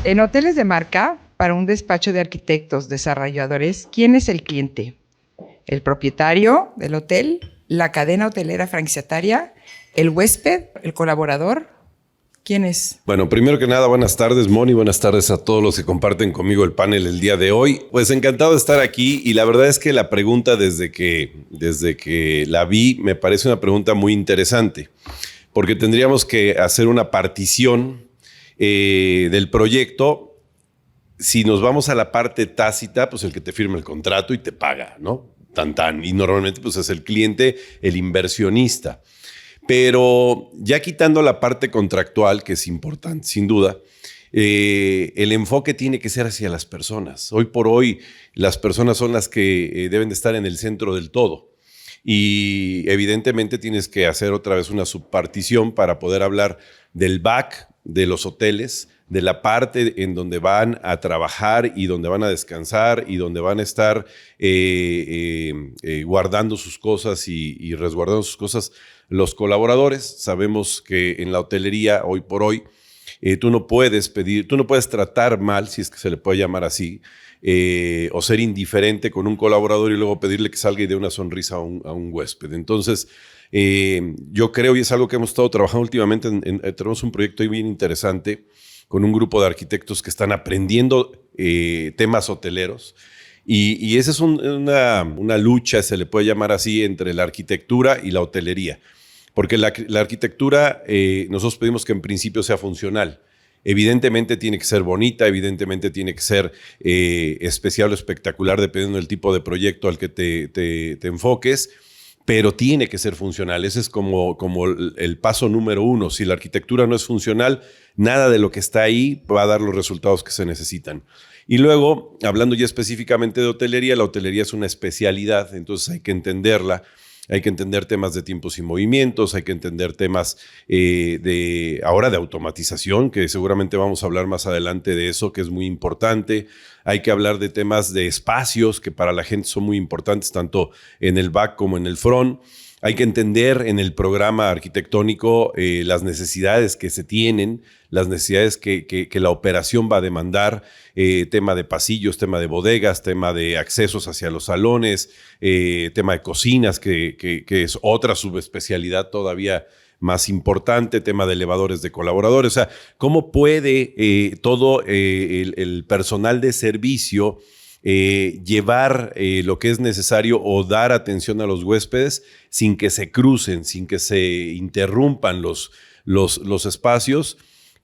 En hoteles de marca, para un despacho de arquitectos desarrolladores, ¿quién es el cliente? ¿El propietario del hotel? ¿La cadena hotelera franquiciataria? ¿El huésped? ¿El colaborador? ¿Quién es? Bueno, primero que nada, buenas tardes, Moni, buenas tardes a todos los que comparten conmigo el panel el día de hoy. Pues encantado de estar aquí y la verdad es que la pregunta desde que la vi me parece una pregunta muy interesante porque tendríamos que hacer una partición del proyecto. Si nos vamos a la parte tácita, pues el que te firma el contrato y te paga, ¿no? Tan. Y normalmente pues es el cliente, el inversionista. Pero ya quitando la parte contractual, que es importante, sin duda, el enfoque tiene que ser hacia las personas. Hoy por hoy, las personas son las que deben de estar en el centro del todo. Y evidentemente tienes que hacer otra vez una subpartición para poder hablar del back de los hoteles, de la parte en donde van a trabajar y donde van a descansar y donde van a estar guardando sus cosas y resguardando sus cosas los colaboradores. Sabemos que en la hotelería, hoy por hoy, tú no puedes tratar mal, si es que se le puede llamar así, o ser indiferente con un colaborador y luego pedirle que salga y dé una sonrisa a un huésped. Entonces, yo creo, y es algo que hemos estado trabajando últimamente, tenemos un proyecto ahí bien interesante con un grupo de arquitectos que están aprendiendo temas hoteleros. Y esa es una lucha, se le puede llamar así, entre la arquitectura y la hotelería. Porque la arquitectura, nosotros pedimos que en principio sea funcional. Evidentemente tiene que ser bonita, evidentemente tiene que ser especial o espectacular, dependiendo del tipo de proyecto al que te enfoques, pero tiene que ser funcional. Ese es como el paso número uno. Si la arquitectura no es funcional, nada de lo que está ahí va a dar los resultados que se necesitan. Y luego, hablando ya específicamente de hotelería, la hotelería es una especialidad, entonces hay que entenderla. Hay que entender temas de tiempos y movimientos, hay que entender temas ahora de automatización, que seguramente vamos a hablar más adelante de eso, que es muy importante. Hay que hablar de temas de espacios, que para la gente son muy importantes, tanto en el back como en el front. Hay que entender en el programa arquitectónico las necesidades que se tienen, las necesidades que la operación va a demandar, tema de pasillos, tema de bodegas, tema de accesos hacia los salones, tema de cocinas, que es otra subespecialidad todavía más importante, tema de elevadores de colaboradores. O sea, ¿cómo puede todo el personal de servicio llevar lo que es necesario o dar atención a los huéspedes sin que se crucen, sin que se interrumpan los espacios?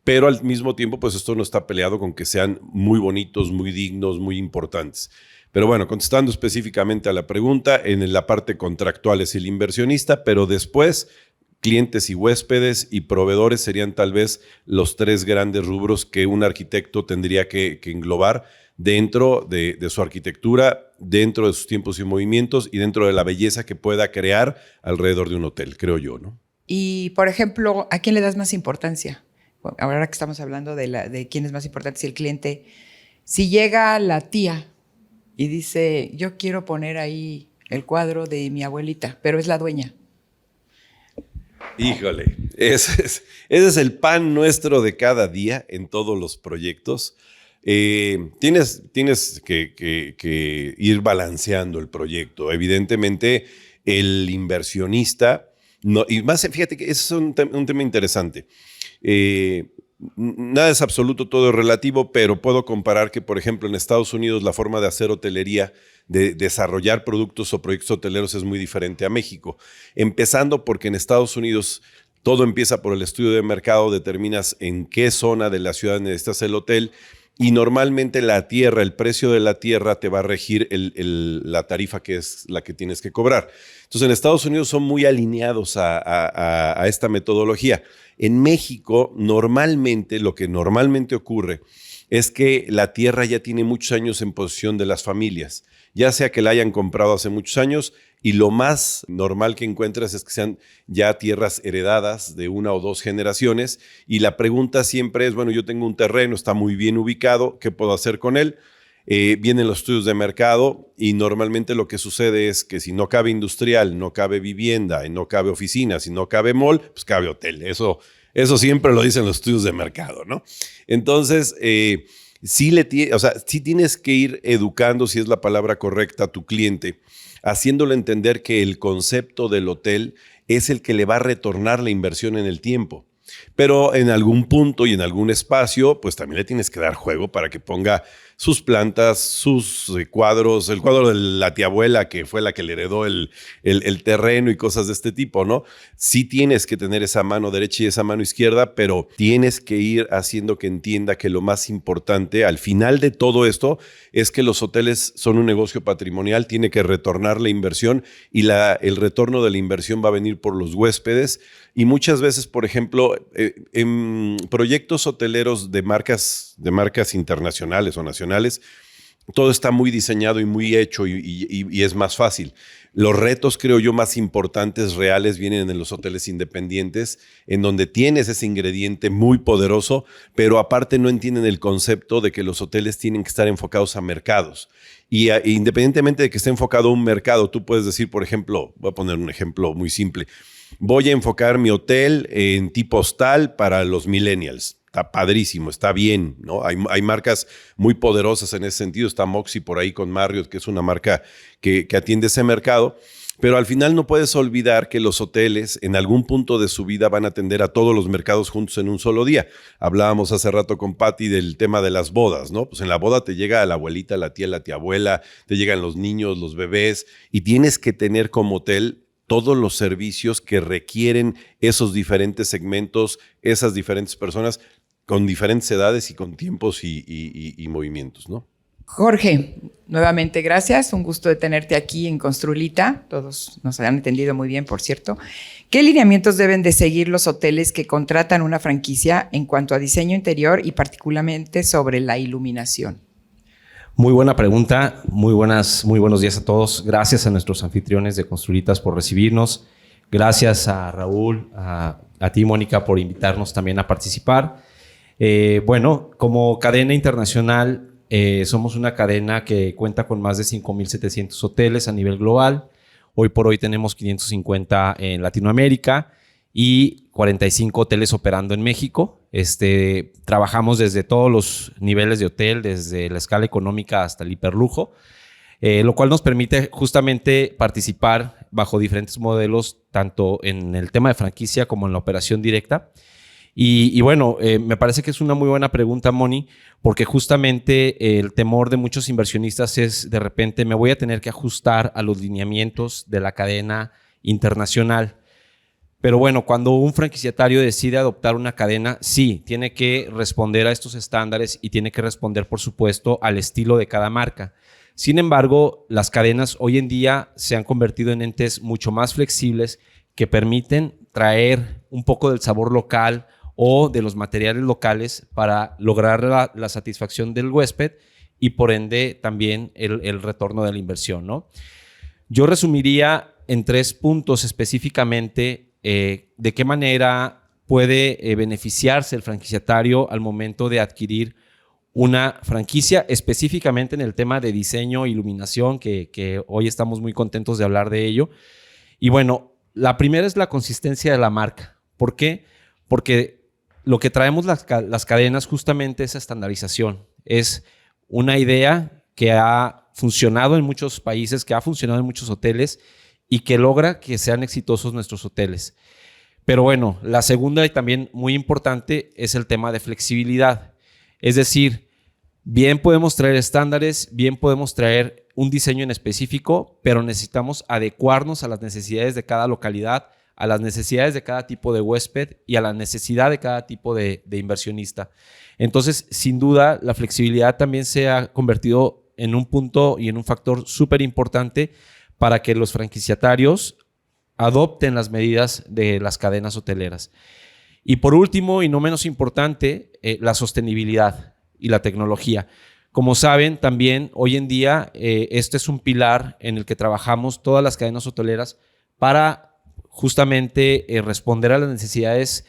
Pero al mismo tiempo, pues esto no está peleado con que sean muy bonitos, muy dignos, muy importantes. Pero bueno, contestando específicamente a la pregunta, en la parte contractual es el inversionista, pero después clientes y huéspedes y proveedores serían tal vez los tres grandes rubros que un arquitecto tendría que englobar dentro de su arquitectura, dentro de sus tiempos y movimientos y dentro de la belleza que pueda crear alrededor de un hotel, creo yo, ¿no? Y, por ejemplo, ¿a quién le das más importancia? Bueno, ahora que estamos hablando de quién es más importante, si el cliente, si llega la tía y dice, yo quiero poner ahí el cuadro de mi abuelita, pero es la dueña. Híjole, ese es el pan nuestro de cada día en todos los proyectos. Tienes que ir balanceando el proyecto. Evidentemente, el inversionista, no, y más, fíjate que ese es un tema interesante. Nada es absoluto, todo es relativo, pero puedo comparar que, por ejemplo, en Estados Unidos la forma de hacer hotelería, de desarrollar productos o proyectos hoteleros es muy diferente a México. Empezando porque en Estados Unidos todo empieza por el estudio de mercado, determinas en qué zona de la ciudad necesitas el hotel y normalmente la tierra, el precio de la tierra te va a regir la tarifa que es la que tienes que cobrar. Entonces en Estados Unidos son muy alineados a esta metodología. En México, normalmente, lo que normalmente ocurre es que la tierra ya tiene muchos años en posesión de las familias, ya sea que la hayan comprado hace muchos años y lo más normal que encuentras es que sean ya tierras heredadas de una o dos generaciones y la pregunta siempre es, bueno, yo tengo un terreno, está muy bien ubicado, ¿qué puedo hacer con él? Vienen los estudios de mercado y normalmente lo que sucede es que si no cabe industrial, no cabe vivienda, y no cabe oficina, si no cabe mall, pues cabe hotel. Eso Eso siempre lo dicen los estudios de mercado, ¿no? Entonces, sí tienes que ir educando, si es la palabra correcta, a tu cliente, haciéndole entender que el concepto del hotel es el que le va a retornar la inversión en el tiempo. Pero en algún punto y en algún espacio, pues también le tienes que dar juego para que ponga sus plantas, sus cuadros, el cuadro de la tía abuela que fue la que le heredó el terreno y cosas de este tipo, ¿no? Sí tienes que tener esa mano derecha y esa mano izquierda, pero tienes que ir haciendo que entienda que lo más importante al final de todo esto es que los hoteles son un negocio patrimonial, tiene que retornar la inversión y el retorno de la inversión va a venir por los huéspedes. Y muchas veces, por ejemplo, en proyectos hoteleros de marcas internacionales o nacionales, todo está muy diseñado y muy hecho y es más fácil. Los retos, creo yo, más importantes, reales, vienen en los hoteles independientes, en donde tienes ese ingrediente muy poderoso, pero aparte no entienden el concepto de que los hoteles tienen que estar enfocados a mercados. Y independientemente de que esté enfocado a un mercado, tú puedes decir, por ejemplo, voy a poner un ejemplo muy simple, voy a enfocar mi hotel en tipo hostal para los millennials. Está padrísimo, está bien, ¿no? Hay marcas muy poderosas en ese sentido. Está Moxy por ahí con Marriott, que es una marca que atiende ese mercado. Pero al final no puedes olvidar que los hoteles en algún punto de su vida van a atender a todos los mercados juntos en un solo día. Hablábamos hace rato con Patty del tema de las bodas, ¿no? Pues en la boda te llega la abuelita, la tía abuela, te llegan los niños, los bebés, y tienes que tener como hotel todos los servicios que requieren esos diferentes segmentos, esas diferentes personas con diferentes edades y con tiempos y movimientos, ¿no? Jorge, nuevamente gracias. Un gusto de tenerte aquí en Construlita. Todos nos han entendido muy bien, por cierto. ¿Qué lineamientos deben de seguir los hoteles que contratan una franquicia en cuanto a diseño interior y particularmente sobre la iluminación? Muy buena pregunta, muy buenos días a todos. Gracias a nuestros anfitriones de Construlitas por recibirnos. Gracias a Raúl, a ti, Mónica, por invitarnos también a participar. Bueno, como cadena internacional, somos una cadena que cuenta con más de 5,700 hoteles a nivel global. Hoy por hoy tenemos 550 en Latinoamérica y 45 hoteles operando en México. Trabajamos desde todos los niveles de hotel, desde la escala económica hasta el hiperlujo, lo cual nos permite justamente participar bajo diferentes modelos, tanto en el tema de franquicia como en la operación directa. Y bueno, me parece que es una muy buena pregunta, Moni, porque justamente el temor de muchos inversionistas es de repente me voy a tener que ajustar a los lineamientos de la cadena internacional. Pero bueno, cuando un franquiciatario decide adoptar una cadena, sí, tiene que responder a estos estándares y tiene que responder, por supuesto, al estilo de cada marca. Sin embargo, las cadenas hoy en día se han convertido en entes mucho más flexibles que permiten traer un poco del sabor local o de los materiales locales para lograr la satisfacción del huésped y por ende también el retorno de la inversión, ¿no? Yo resumiría en 3 puntos específicamente de qué manera puede beneficiarse el franquiciatario al momento de adquirir una franquicia, específicamente en el tema de diseño e iluminación, que hoy estamos muy contentos de hablar de ello. Y bueno, la primera es la consistencia de la marca. ¿Por qué? Porque lo que traemos las cadenas justamente es estandarización. Es una idea que ha funcionado en muchos países, que ha funcionado en muchos hoteles y que logra que sean exitosos nuestros hoteles. Pero bueno, la segunda y también muy importante es el tema de flexibilidad. Es decir, bien podemos traer estándares, bien podemos traer un diseño en específico, pero necesitamos adecuarnos a las necesidades de cada localidad, a las necesidades de cada tipo de huésped y a la necesidad de cada tipo de inversionista. Entonces, sin duda, la flexibilidad también se ha convertido en un punto y en un factor súper importante para que los franquiciatarios adopten las medidas de las cadenas hoteleras. Y por último, y no menos importante, la sostenibilidad y la tecnología. Como saben, también hoy en día este es un pilar en el que trabajamos todas las cadenas hoteleras para justamente responder a las necesidades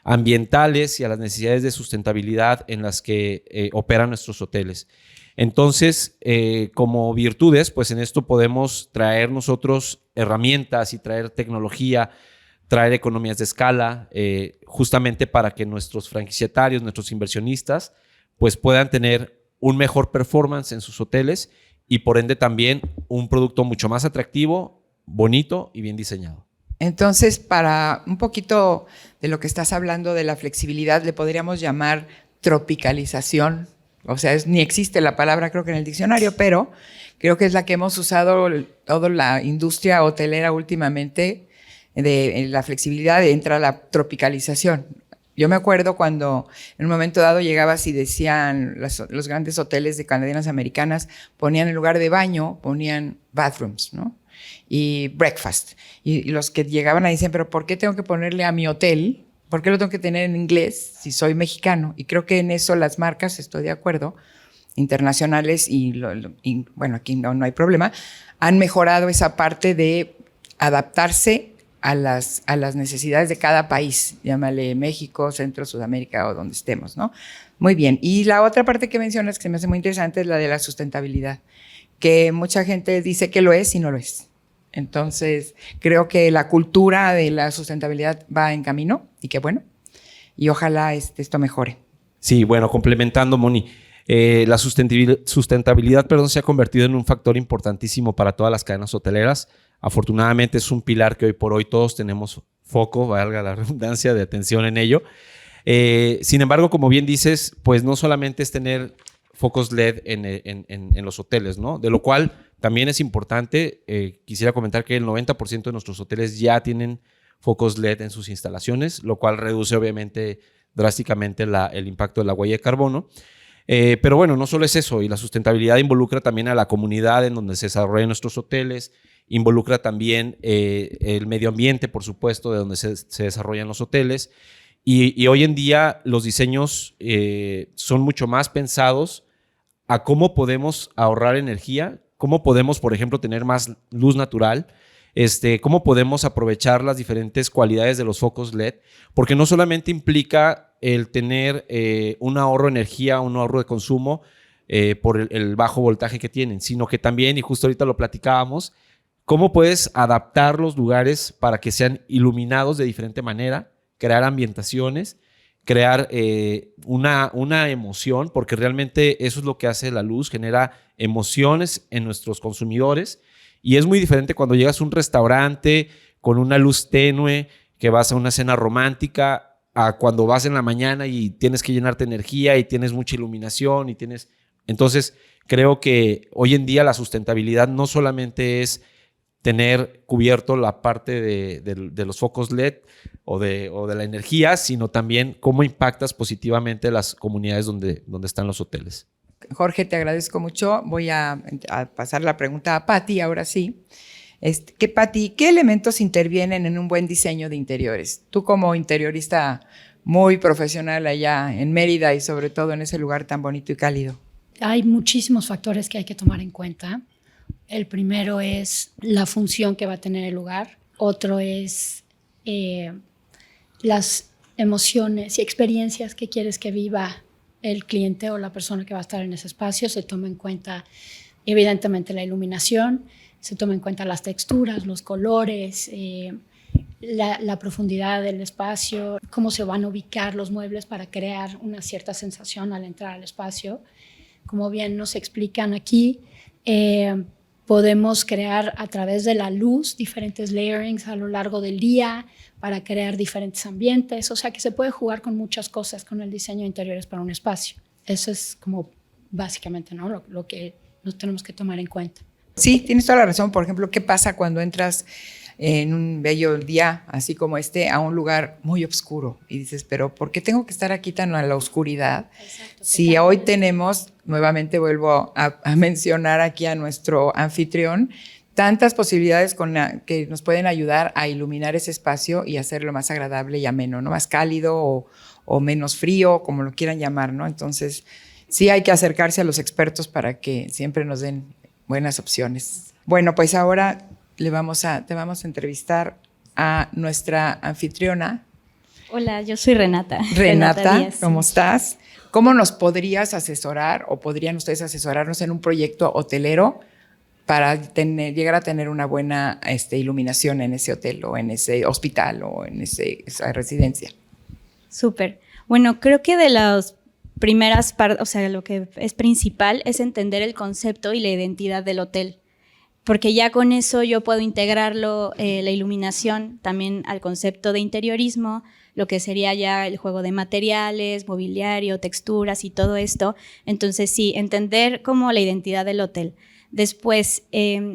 ambientales y a las necesidades de sustentabilidad en las que operan nuestros hoteles. Entonces, como virtudes, pues en esto podemos traer nosotros herramientas y traer tecnología, traer economías de escala, justamente para que nuestros franquiciatarios, nuestros inversionistas, pues puedan tener un mejor performance en sus hoteles y por ende también un producto mucho más atractivo, bonito y bien diseñado. Entonces, para un poquito de lo que estás hablando de la flexibilidad, le podríamos llamar tropicalización. O sea, ni existe la palabra, creo que en el diccionario, pero creo que es la que hemos usado toda la industria hotelera últimamente. En la flexibilidad entra la tropicalización. Yo me acuerdo cuando en un momento dado llegabas y decían los grandes hoteles de cadenas americanas, ponían en lugar de baño, ponían bathrooms, ¿no? Y breakfast. Y los que llegaban ahí decían, pero ¿por qué tengo que ponerle a mi hotel? ¿Por qué lo tengo que tener en inglés si soy mexicano? Y creo que en eso las marcas, estoy de acuerdo, internacionales y bueno, aquí no hay problema, han mejorado esa parte de adaptarse a las necesidades de cada país, llámale México, Centro, Sudamérica o donde estemos, ¿no? Muy bien. Y la otra parte que mencionas que se me hace muy interesante es la de la sustentabilidad, que mucha gente dice que lo es y no lo es. Entonces, creo que la cultura de la sustentabilidad va en camino y qué bueno. Y ojalá esto mejore. Sí, bueno, complementando, Moni, la sustentabilidad, se ha convertido en un factor importantísimo para todas las cadenas hoteleras. Afortunadamente es un pilar que hoy por hoy todos tenemos foco, valga la redundancia, de atención en ello. Sin embargo, como bien dices, pues no solamente es tener focos LED en los hoteles, ¿no? De lo cual también es importante, quisiera comentar que el 90% de nuestros hoteles ya tienen focos LED en sus instalaciones, lo cual reduce obviamente drásticamente el impacto de la huella de carbono. Pero bueno, no solo es eso, y la sustentabilidad involucra también a la comunidad en donde se desarrollan nuestros hoteles, involucra también el medio ambiente, por supuesto, de donde se desarrollan los hoteles. Y hoy en día los diseños son mucho más pensados a cómo podemos ahorrar energía, cómo podemos, por ejemplo, tener más luz natural, cómo podemos aprovechar las diferentes cualidades de los focos LED, porque no solamente implica el tener un ahorro de energía, un ahorro de consumo por el bajo voltaje que tienen, sino que también, y justo ahorita lo platicábamos, cómo puedes adaptar los lugares para que sean iluminados de diferente manera, crear ambientaciones, crear una emoción, porque realmente eso es lo que hace la luz, genera emociones en nuestros consumidores. Y es muy diferente cuando llegas a un restaurante con una luz tenue, que vas a una cena romántica, a cuando vas en la mañana y tienes que llenarte de energía y tienes mucha iluminación y tienes... Entonces, creo que hoy en día la sustentabilidad no solamente es tener cubierto la parte de los focos LED o de la energía, sino también cómo impactas positivamente las comunidades donde están los hoteles. Jorge, te agradezco mucho. Voy a pasar la pregunta a Pati, ahora sí. Pati, ¿qué elementos intervienen en un buen diseño de interiores? Tú como interiorista muy profesional allá en Mérida y sobre todo en ese lugar tan bonito y cálido. Hay muchísimos factores que hay que tomar en cuenta. El primero es la función que va a tener el lugar. Otro es las emociones y experiencias que quieres que viva el cliente o la persona que va a estar en ese espacio. Se toma en cuenta, evidentemente, la iluminación, se toma en cuenta las texturas, los colores, la profundidad del espacio, cómo se van a ubicar los muebles para crear una cierta sensación al entrar al espacio. Como bien nos explican aquí, podemos crear a través de la luz diferentes layerings a lo largo del día para crear diferentes ambientes. O sea que se puede jugar con muchas cosas con el diseño de interiores para un espacio. Eso es como básicamente, ¿no? lo que nos tenemos que tomar en cuenta. Sí, tienes toda la razón. Por ejemplo, ¿qué pasa cuando entras en un bello día, así como a un lugar muy oscuro? Y dices, pero ¿por qué tengo que estar aquí tan a la oscuridad? Exacto, si hoy tenemos, nuevamente vuelvo a mencionar aquí a nuestro anfitrión, tantas posibilidades que nos pueden ayudar a iluminar ese espacio y hacerlo más agradable y ameno, ¿no? Más cálido o menos frío, como lo quieran llamar, ¿no? Entonces, sí hay que acercarse a los expertos para que siempre nos den buenas opciones. Bueno, pues ahora te vamos a entrevistar a nuestra anfitriona. Hola, yo soy Renata. Renata, Díaz. ¿Cómo estás? ¿Cómo nos podrías asesorar o podrían ustedes asesorarnos en un proyecto hotelero para llegar a tener una buena iluminación en ese hotel o en ese hospital o en esa residencia. Súper. Bueno, creo que de las primeras partes, o sea, lo que es principal es entender el concepto y la identidad del hotel, porque ya con eso yo puedo integrarlo, la iluminación, también al concepto de interiorismo, lo que sería ya el juego de materiales, mobiliario, texturas y todo esto. Entonces sí, entender como la identidad del hotel. Después,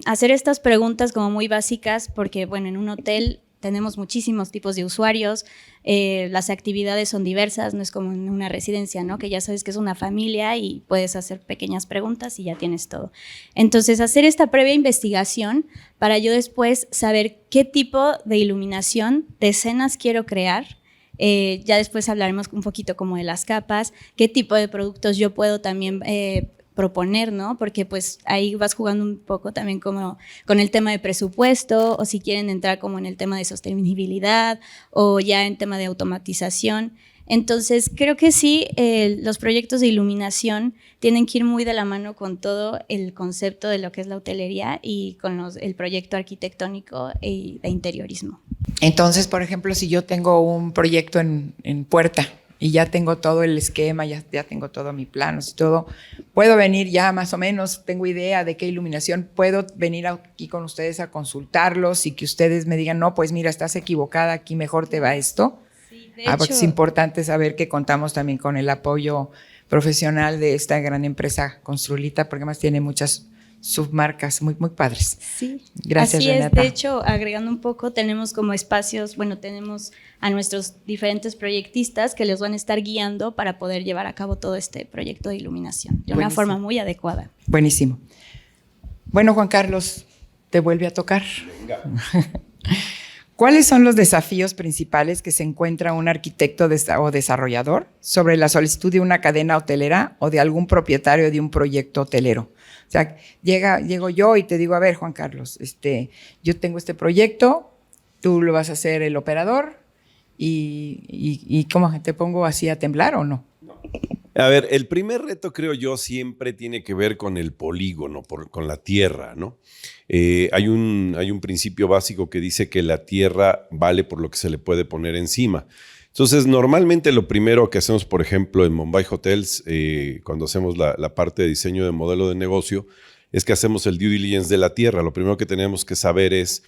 hacer estas preguntas como muy básicas, porque bueno, en un hotel tenemos muchísimos tipos de usuarios, las actividades son diversas, no es como en una residencia, ¿no? Que ya sabes que es una familia y puedes hacer pequeñas preguntas y ya tienes todo. Entonces, hacer esta previa investigación para yo después saber qué tipo de iluminación, de escenas quiero crear. Ya después hablaremos un poquito como de las capas, qué tipo de productos yo puedo también proponer, ¿no? Porque pues ahí vas jugando un poco también como con el tema de presupuesto, o si quieren entrar como en el tema de sostenibilidad o ya en tema de automatización. Entonces creo que sí, los proyectos de iluminación tienen que ir muy de la mano con todo el concepto de lo que es la hotelería y con el proyecto arquitectónico y de interiorismo. Entonces, por ejemplo, si yo tengo un proyecto en Puerta y ya tengo todo el esquema, ya tengo todo mi plano y todo, puedo venir ya más o menos, tengo idea de qué iluminación, puedo venir aquí con ustedes a consultarlos y que ustedes me digan, no, pues mira, estás equivocada, aquí mejor te va esto. Sí, de Porque hecho, es importante saber que contamos también con el apoyo profesional de esta gran empresa Construlita, porque además tiene muchas submarcas muy, muy padres. sí, Gracias, así Renata. es. De hecho, agregando un poco, tenemos como espacios, bueno, tenemos a nuestros diferentes proyectistas que les van a estar guiando para poder llevar a cabo todo este proyecto de iluminación de una Buenísimo. forma muy adecuada. Buenísimo. Bueno, Juan Carlos, te vuelve a tocar. Venga. ¿Cuáles son los desafíos principales que se encuentra un arquitecto o desarrollador sobre la solicitud de una cadena hotelera o de algún propietario de un proyecto hotelero? O sea, llego yo y te digo, a ver, Juan Carlos, yo tengo este proyecto, tú lo vas a hacer el operador y ¿cómo te pongo así a temblar o no? A ver, el primer reto, creo yo, siempre tiene que ver con el polígono, con la tierra, ¿no? Hay un principio básico que dice que la tierra vale por lo que se le puede poner encima. Entonces, normalmente lo primero que hacemos, por ejemplo, en Mumbai Hotels, cuando hacemos la parte de diseño de modelo de negocio, es que hacemos el due diligence de la tierra. Lo primero que tenemos que saber es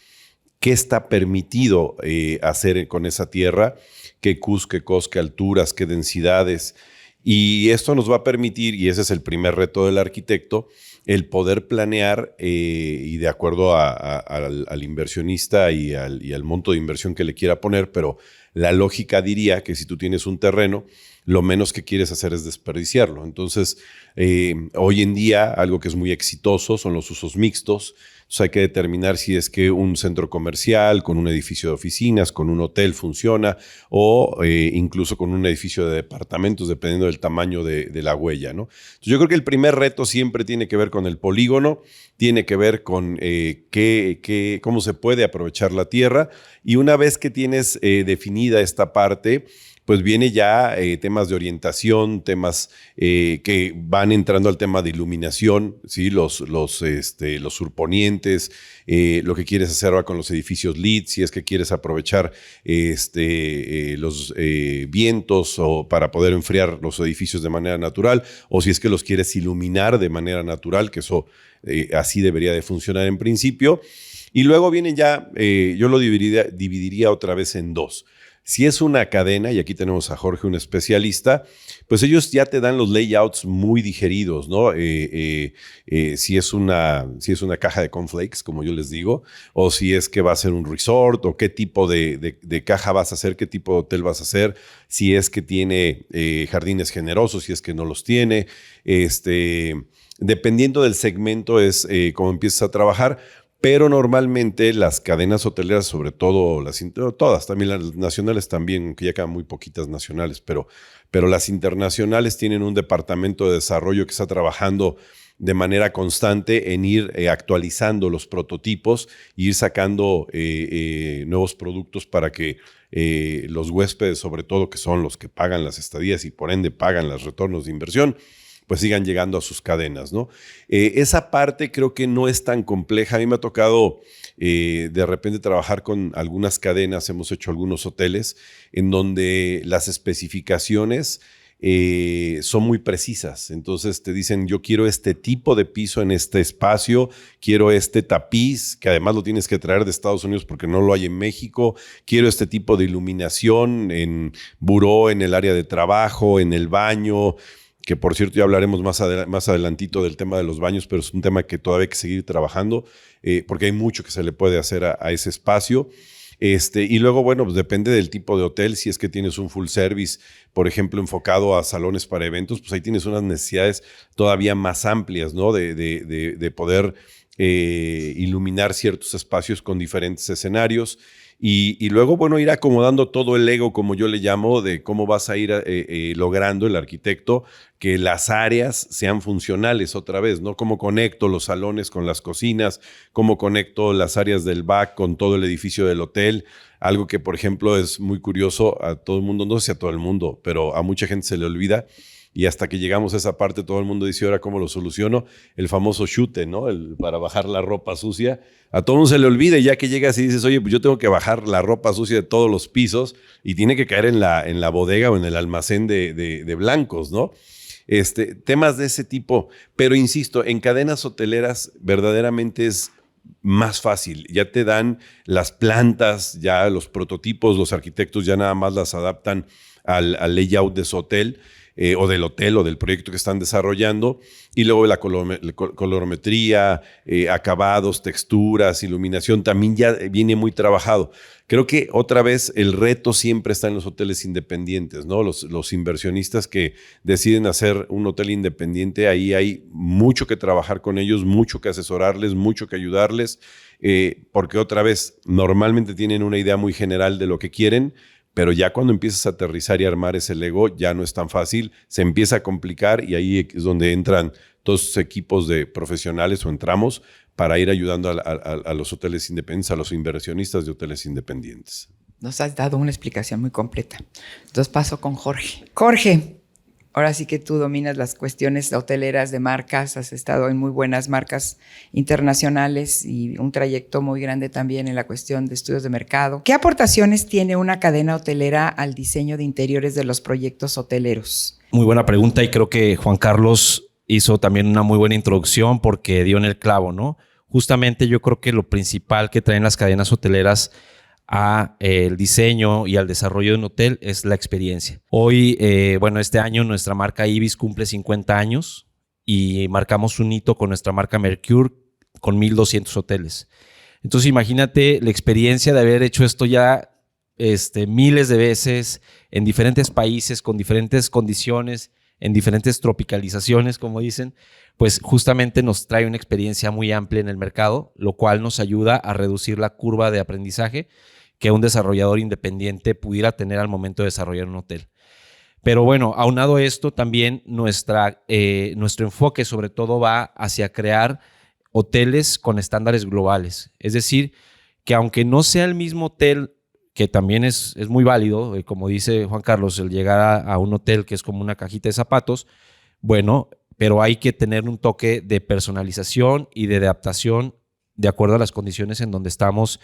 qué está permitido hacer con esa tierra, qué CUS, qué COS, qué alturas, qué densidades. Y esto nos va a permitir, y ese es el primer reto del arquitecto, el poder planear y de acuerdo al inversionista y al monto de inversión que le quiera poner, pero la lógica diría que si tú tienes un terreno, lo menos que quieres hacer es desperdiciarlo. Entonces, hoy en día algo que es muy exitoso son los usos mixtos. Entonces hay que determinar si es que un centro comercial con un edificio de oficinas, con un hotel funciona o incluso con un edificio de departamentos, dependiendo del tamaño de la huella, ¿no? Entonces yo creo que el primer reto siempre tiene que ver con el polígono, tiene que ver con cómo se puede aprovechar la tierra, y una vez que tienes definida esta parte, pues viene ya temas de orientación, temas que van entrando al tema de iluminación, ¿sí? Los surponientes, lo que quieres hacer ahora con los edificios LEED, si es que quieres aprovechar los vientos o para poder enfriar los edificios de manera natural, o si es que los quieres iluminar de manera natural, que eso así debería de funcionar en principio. Y luego vienen ya, yo lo dividiría otra vez en dos. Si es una cadena, y aquí tenemos a Jorge, un especialista, pues ellos ya te dan los layouts muy digeridos, ¿no? Si es una caja de cornflakes, como yo les digo, o si es que va a ser un resort, o qué tipo de caja vas a hacer, qué tipo de hotel vas a hacer, si es que tiene jardines generosos, si es que no los tiene. Dependiendo del segmento es cómo empiezas a trabajar. Pero normalmente las cadenas hoteleras, sobre todo todas, también las nacionales también, aunque ya quedan muy poquitas nacionales, pero las internacionales tienen un departamento de desarrollo que está trabajando de manera constante en ir actualizando los prototipos e ir sacando nuevos productos para que los huéspedes, sobre todo, que son los que pagan las estadías y por ende pagan los retornos de inversión, pues sigan llegando a sus cadenas, ¿no? Esa parte creo que no es tan compleja. A mí me ha tocado de repente trabajar con algunas cadenas, hemos hecho algunos hoteles en donde las especificaciones son muy precisas. Entonces te dicen, yo quiero este tipo de piso en este espacio, quiero este tapiz, que además lo tienes que traer de Estados Unidos porque no lo hay en México, quiero este tipo de iluminación en buró, en el área de trabajo, en el baño, que por cierto ya hablaremos más adelantito del tema de los baños, pero es un tema que todavía hay que seguir trabajando, porque hay mucho que se le puede hacer a ese espacio. Y luego, bueno, pues depende del tipo de hotel. Si es que tienes un full service, por ejemplo, enfocado a salones para eventos, pues ahí tienes unas necesidades todavía más amplias, ¿no? De poder iluminar ciertos espacios con diferentes escenarios. Y luego, bueno, ir acomodando todo el Lego, como yo le llamo, de cómo vas a ir logrando el arquitecto que las áreas sean funcionales otra vez, ¿no? Cómo conecto los salones con las cocinas, cómo conecto las áreas del back con todo el edificio del hotel. Algo que, por ejemplo, es muy curioso a todo el mundo, no sé si a todo el mundo, pero a mucha gente se le olvida. Y hasta que llegamos a esa parte, todo el mundo dice, ¿ahora cómo lo soluciono? El famoso chute, ¿no? Para bajar la ropa sucia. A todo el mundo se le olvida y ya que llegas y dices, oye, pues yo tengo que bajar la ropa sucia de todos los pisos y tiene que caer en la bodega o en el almacén de blancos, ¿no? Temas de ese tipo. Pero insisto, en cadenas hoteleras verdaderamente es más fácil. Ya te dan las plantas, ya los prototipos, los arquitectos ya nada más las adaptan al layout de su hotel. O del hotel o del proyecto que están desarrollando, y luego la colorimetría, acabados, texturas, iluminación, también ya viene muy trabajado. Creo que otra vez el reto siempre está en los hoteles independientes, ¿no? Los inversionistas que deciden hacer un hotel independiente, ahí hay mucho que trabajar con ellos, mucho que asesorarles, mucho que ayudarles, porque otra vez normalmente tienen una idea muy general de lo que quieren, pero ya cuando empiezas a aterrizar y armar ese Lego ya no es tan fácil, se empieza a complicar y ahí es donde entran todos esos equipos de profesionales o entramos para ir ayudando a los hoteles independientes, a los inversionistas de hoteles independientes. Nos has dado una explicación muy completa. Entonces paso con Jorge. Jorge, ahora sí que tú dominas las cuestiones hoteleras de marcas, has estado en muy buenas marcas internacionales y un trayecto muy grande también en la cuestión de estudios de mercado. ¿Qué aportaciones tiene una cadena hotelera al diseño de interiores de los proyectos hoteleros? Muy buena pregunta y creo que Juan Carlos hizo también una muy buena introducción porque dio en el clavo, ¿no? Justamente yo creo que lo principal que traen las cadenas hoteleras a el diseño y al desarrollo de un hotel es la experiencia. Hoy, este año nuestra marca Ibis cumple 50 años y marcamos un hito con nuestra marca Mercure con 1,200 hoteles. Entonces imagínate la experiencia de haber hecho esto ya miles de veces en diferentes países, con diferentes condiciones, en diferentes tropicalizaciones, como dicen, pues justamente nos trae una experiencia muy amplia en el mercado, lo cual nos ayuda a reducir la curva de aprendizaje que un desarrollador independiente pudiera tener al momento de desarrollar un hotel. Pero bueno, aunado a esto, también nuestro enfoque sobre todo va hacia crear hoteles con estándares globales. Es decir, que aunque no sea el mismo hotel, que también es muy válido, como dice Juan Carlos, el llegar a un hotel que es como una cajita de zapatos, bueno, pero hay que tener un toque de personalización y de adaptación de acuerdo a las condiciones en donde estamos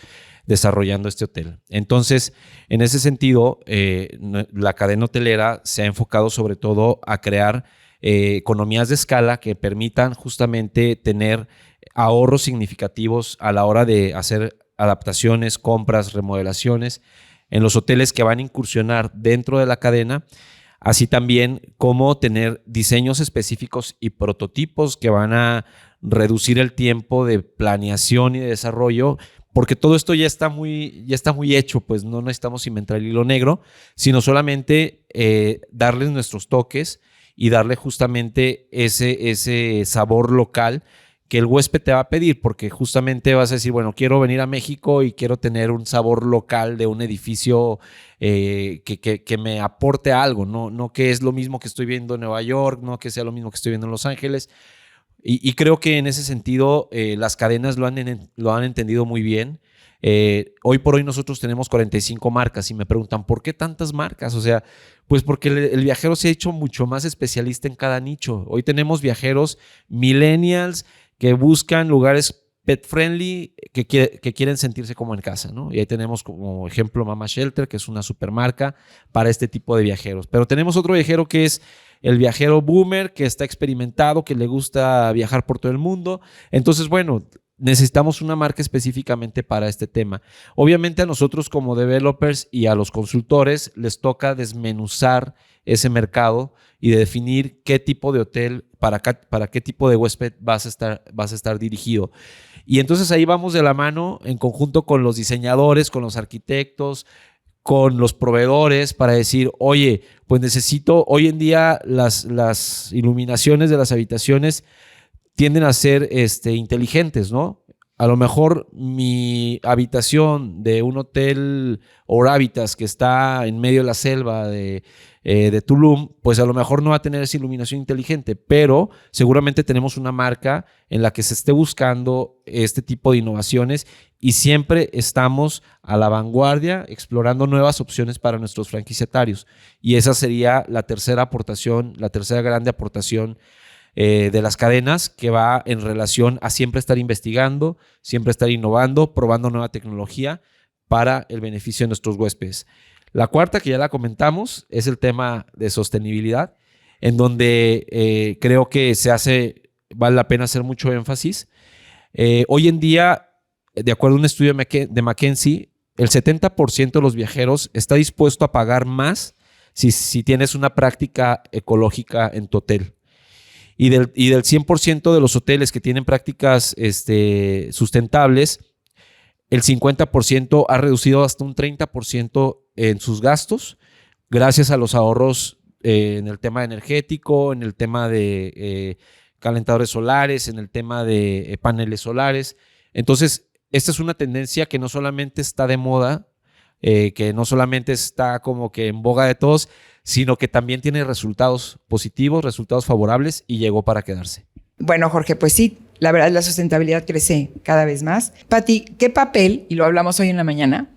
desarrollando este hotel. Entonces, en ese sentido, la cadena hotelera se ha enfocado sobre todo a crear economías de escala que permitan justamente tener ahorros significativos a la hora de hacer adaptaciones, compras, remodelaciones en los hoteles que van a incursionar dentro de la cadena, así también como tener diseños específicos y prototipos que van a reducir el tiempo de planeación y de desarrollo, porque todo esto ya está muy hecho, pues no necesitamos inventar el hilo negro, sino solamente darles nuestros toques y darle justamente ese sabor local que el huésped te va a pedir, porque justamente vas a decir, bueno, quiero venir a México y quiero tener un sabor local de un edificio que me aporte algo, no que es lo mismo que estoy viendo en Nueva York, no que sea lo mismo que estoy viendo en Los Ángeles. Y creo que en ese sentido las cadenas lo han entendido muy bien. Hoy por hoy nosotros tenemos 45 marcas y me preguntan, ¿por qué tantas marcas? O sea, pues porque el viajero se ha hecho mucho más especialista en cada nicho. Hoy tenemos viajeros millennials que buscan lugares pet friendly, que quieren sentirse como en casa, ¿no? Y ahí tenemos como ejemplo Mama Shelter, que es una supermarca para este tipo de viajeros. Pero tenemos otro viajero que es el viajero boomer, que está experimentado, que le gusta viajar por todo el mundo. Entonces, bueno, necesitamos una marca específicamente para este tema. Obviamente a nosotros como developers y a los consultores les toca desmenuzar ese mercado y definir qué tipo de hotel, para qué tipo de huésped vas a estar dirigido. Y entonces ahí vamos de la mano en conjunto con los diseñadores, con los arquitectos, con los proveedores para decir, oye, pues necesito, hoy en día las iluminaciones de las habitaciones tienden a ser inteligentes, ¿no? A lo mejor mi habitación de un hotel Oravitas que está en medio de la selva de Tulum, pues a lo mejor no va a tener esa iluminación inteligente, pero seguramente tenemos una marca en la que se esté buscando este tipo de innovaciones y siempre estamos a la vanguardia explorando nuevas opciones para nuestros franquiciatarios. Y esa sería la tercera aportación, la tercera grande aportación de las cadenas, que va en relación a siempre estar investigando, siempre estar innovando, probando nueva tecnología para el beneficio de nuestros huéspedes. La cuarta, que ya la comentamos, es el tema de sostenibilidad, en donde creo que vale la pena hacer mucho énfasis. Hoy en día, de acuerdo a un estudio de McKinsey, el 70% de los viajeros está dispuesto a pagar más si tienes una práctica ecológica en tu hotel. Y del 100% de los hoteles que tienen prácticas sustentables, el 50% ha reducido hasta un 30% en sus gastos, gracias a los ahorros en el tema energético, en el tema de calentadores solares, en el tema de paneles solares. Entonces, esta es una tendencia que no solamente está de moda, que no solamente está como que en boga de todos, sino que también tiene resultados positivos, resultados favorables y llegó para quedarse. Bueno, Jorge, pues sí, la verdad la sustentabilidad crece cada vez más. Pati, ¿qué papel, y lo hablamos hoy en la mañana,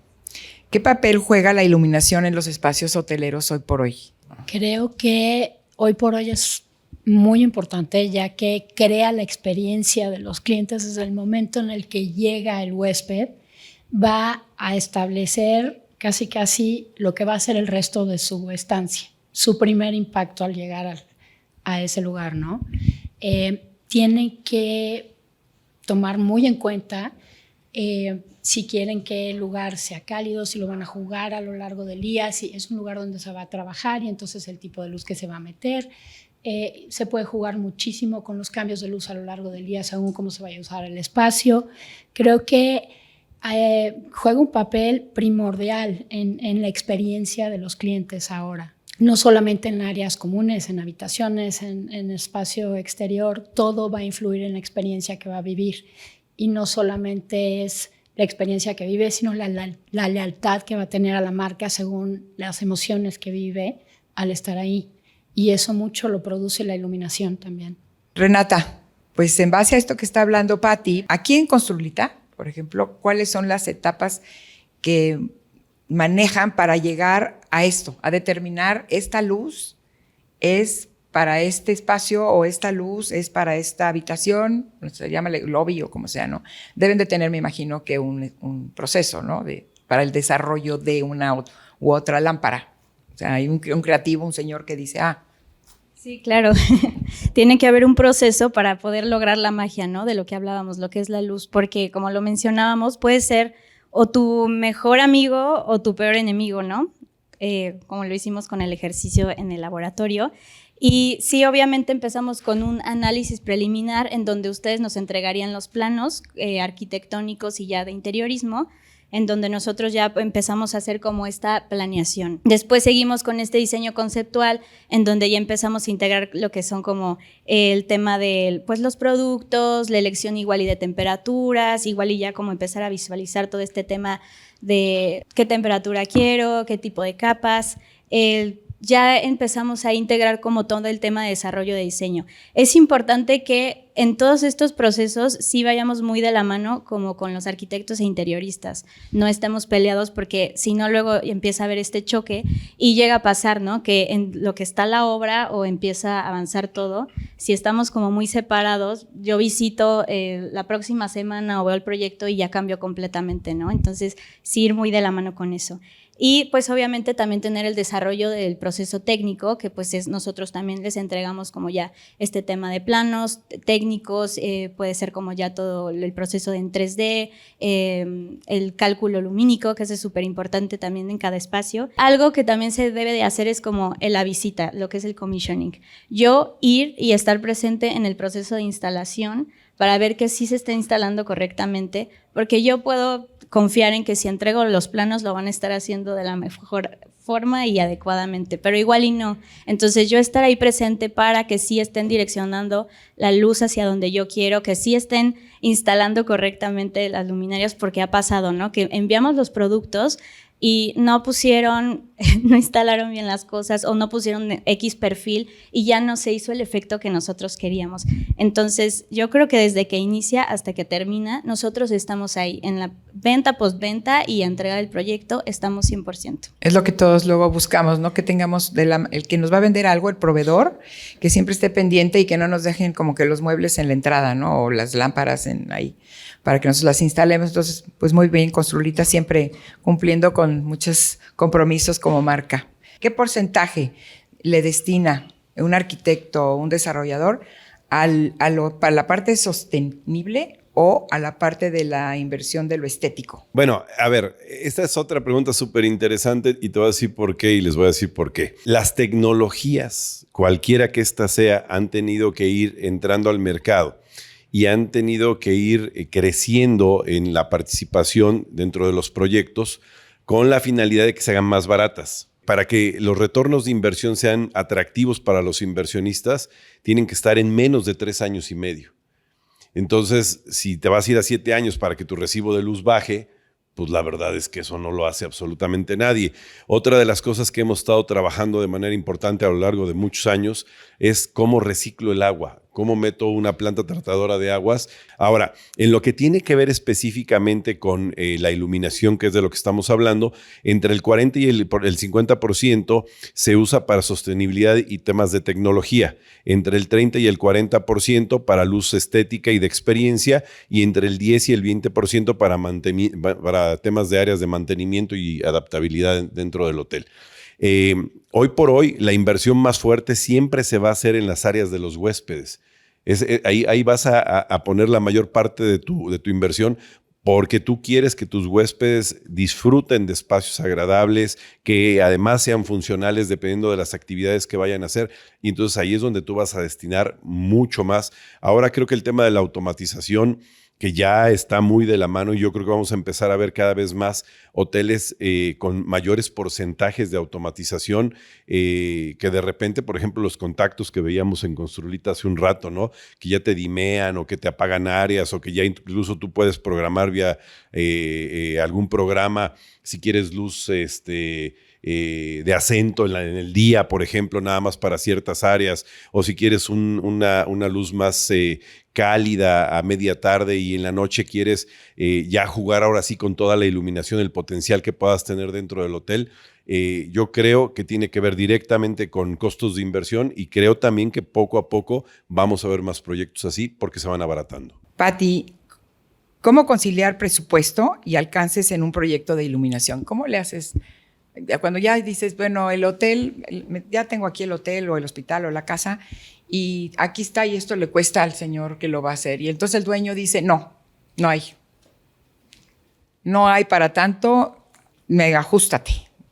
qué papel juega la iluminación en los espacios hoteleros hoy por hoy? Creo que hoy por hoy es muy importante, ya que crea la experiencia de los clientes desde el momento en el que llega el huésped, va a establecer casi lo que va a ser el resto de su estancia, su primer impacto al llegar a ese lugar, ¿no? Tienen que tomar muy en cuenta si quieren que el lugar sea cálido, si lo van a jugar a lo largo del día, si es un lugar donde se va a trabajar y entonces el tipo de luz que se va a meter. Se puede jugar muchísimo con los cambios de luz a lo largo del día según cómo se vaya a usar el espacio. Creo que juega un papel primordial en la experiencia de los clientes ahora. No solamente en áreas comunes, en habitaciones, en espacio exterior, todo va a influir en la experiencia que va a vivir. Y no solamente es la experiencia que vive, sino la lealtad que va a tener a la marca según las emociones que vive al estar ahí. Y eso mucho lo produce la iluminación también. Renata, pues en base a esto que está hablando Pati, aquí en Construlita, por ejemplo, ¿cuáles son las etapas que manejan para llegar a esto, a determinar esta luz es para este espacio o esta luz es para esta habitación, se llama lobby o como sea, ¿no? Deben de tener, me imagino, que un proceso, ¿no? Para el desarrollo de una u otra lámpara. O sea, hay un creativo, un señor que dice, Sí, claro. Tiene que haber un proceso para poder lograr la magia, ¿no? De lo que hablábamos, lo que es la luz, porque como lo mencionábamos, puede ser o tu mejor amigo o tu peor enemigo, ¿no? Como lo hicimos con el ejercicio en el laboratorio. Y sí, obviamente empezamos con un análisis preliminar en donde ustedes nos entregarían los planos arquitectónicos y ya de interiorismo, en donde nosotros ya empezamos a hacer como esta planeación. Después seguimos con este diseño conceptual, en donde ya empezamos a integrar lo que son como el tema de pues, los productos, la elección igual y de temperaturas, igual y ya como empezar a visualizar todo este tema de qué temperatura quiero, qué tipo de capas, ya empezamos a integrar como todo el tema de desarrollo de diseño. Es importante que en todos estos procesos sí vayamos muy de la mano como con los arquitectos e interioristas. No estemos peleados porque si no luego empieza a haber este choque y llega a pasar, ¿no? Que en lo que está la obra o empieza a avanzar todo, si estamos como muy separados, yo visito la próxima semana o veo el proyecto y ya cambio completamente, ¿no? Entonces sí ir muy de la mano con eso. Y pues obviamente también tener el desarrollo del proceso técnico, que pues nosotros también les entregamos como ya este tema de planos técnicos, puede ser como ya todo el proceso en 3D, el cálculo lumínico, que eso es súper importante también en cada espacio. Algo que también se debe de hacer es como la visita, lo que es el commissioning. Yo ir y estar presente en el proceso de instalación para ver que sí se está instalando correctamente, porque yo puedo confiar en que si entrego los planos lo van a estar haciendo de la mejor forma y adecuadamente, pero igual y no. Entonces yo estar ahí presente para que sí estén direccionando la luz hacia donde yo quiero, que sí estén instalando correctamente las luminarias, porque ha pasado, ¿no? Que enviamos los productos y no instalaron bien las cosas o no pusieron X perfil y ya no se hizo el efecto que nosotros queríamos. Entonces, yo creo que desde que inicia hasta que termina, nosotros estamos ahí en la venta, postventa y entrega del proyecto, estamos 100%. Es lo que todos luego buscamos, ¿no? Que tengamos el que nos va a vender algo, el proveedor, que siempre esté pendiente y que no nos dejen como que los muebles en la entrada, ¿no? O las lámparas ahí, para que nosotros las instalemos. Entonces, pues muy bien, Construlita siempre cumpliendo con muchos compromisos como marca. ¿Qué porcentaje le destina un arquitecto o un desarrollador para la parte sostenible o a la parte de la inversión de lo estético? Bueno, a ver, esta es otra pregunta súper interesante y te voy a decir por qué y les voy a decir por qué. Las tecnologías, cualquiera que ésta sea, han tenido que ir entrando al mercado y han tenido que ir creciendo en la participación dentro de los proyectos con la finalidad de que se hagan más baratas. Para que los retornos de inversión sean atractivos para los inversionistas, tienen que estar en menos de 3 años y medio. Entonces, si te vas a ir a 7 años para que tu recibo de luz baje, pues la verdad es que eso no lo hace absolutamente nadie. Otra de las cosas que hemos estado trabajando de manera importante a lo largo de muchos años es cómo reciclo el agua, cómo meto una planta tratadora de aguas. Ahora, en lo que tiene que ver específicamente con la iluminación, que es de lo que estamos hablando, entre el 40 y el 50% se usa para sostenibilidad y temas de tecnología, entre el 30 y el 40% para luz estética y de experiencia, y entre el 10 y el 20% para temas de áreas de mantenimiento y adaptabilidad dentro del hotel. Hoy por hoy, la inversión más fuerte siempre se va a hacer en las áreas de los huéspedes. Ahí vas a poner la mayor parte de tu inversión, porque tú quieres que tus huéspedes disfruten de espacios agradables, que además sean funcionales dependiendo de las actividades que vayan a hacer. Y entonces ahí es donde tú vas a destinar mucho más. Ahora creo que el tema de la automatización, que ya está muy de la mano, y yo creo que vamos a empezar a ver cada vez más hoteles con mayores porcentajes de automatización, que de repente, por ejemplo, los contactos que veíamos en Construlita hace un rato, ¿no? Que ya te dimean o que te apagan áreas o que ya incluso tú puedes programar vía algún programa, si quieres luz de acento en el día, por ejemplo, nada más para ciertas áreas, o si quieres una luz más cálida a media tarde y en la noche quieres ya jugar ahora sí con toda la iluminación, el potencial que puedas tener dentro del hotel. Yo creo que tiene que ver directamente con costos de inversión y creo también que poco a poco vamos a ver más proyectos así porque se van abaratando. Pati, ¿cómo conciliar presupuesto y alcances en un proyecto de iluminación? ¿Cómo le haces? Cuando ya dices, bueno, el hotel, ya tengo aquí el hotel o el hospital o la casa y aquí está y esto le cuesta al señor que lo va a hacer. Y entonces el dueño dice, no hay. No hay para tanto, ajústate.